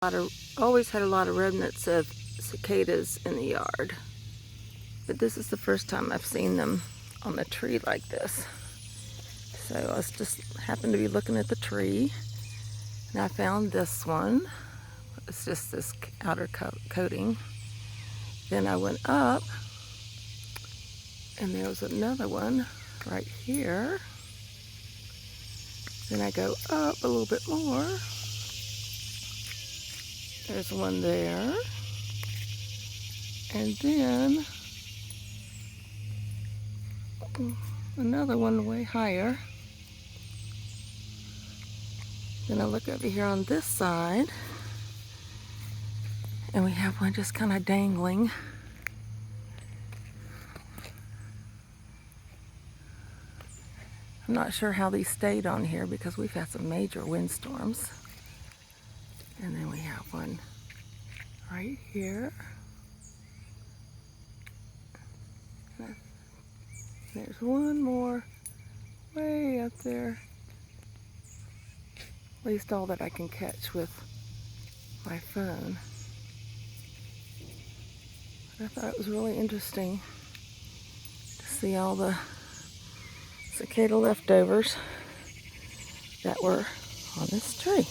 Always had a lot of remnants of cicadas in the yard, but this is the first time I've seen them on the tree like this. So I was just happened to be looking at the tree, and I found this one. It's just this outer coating. Then I went up, and there was another one right here. Then I go up a little bit more. There's one there. And then another one way higher. Then I look over here on this side, and we have one just kind of dangling. I'm not sure how these stayed on here because we've had some major windstorms. And then we have one right here. There's one more way up there. At least all that I can catch with my phone. I thought it was really interesting to see all the cicada leftovers that were on this tree.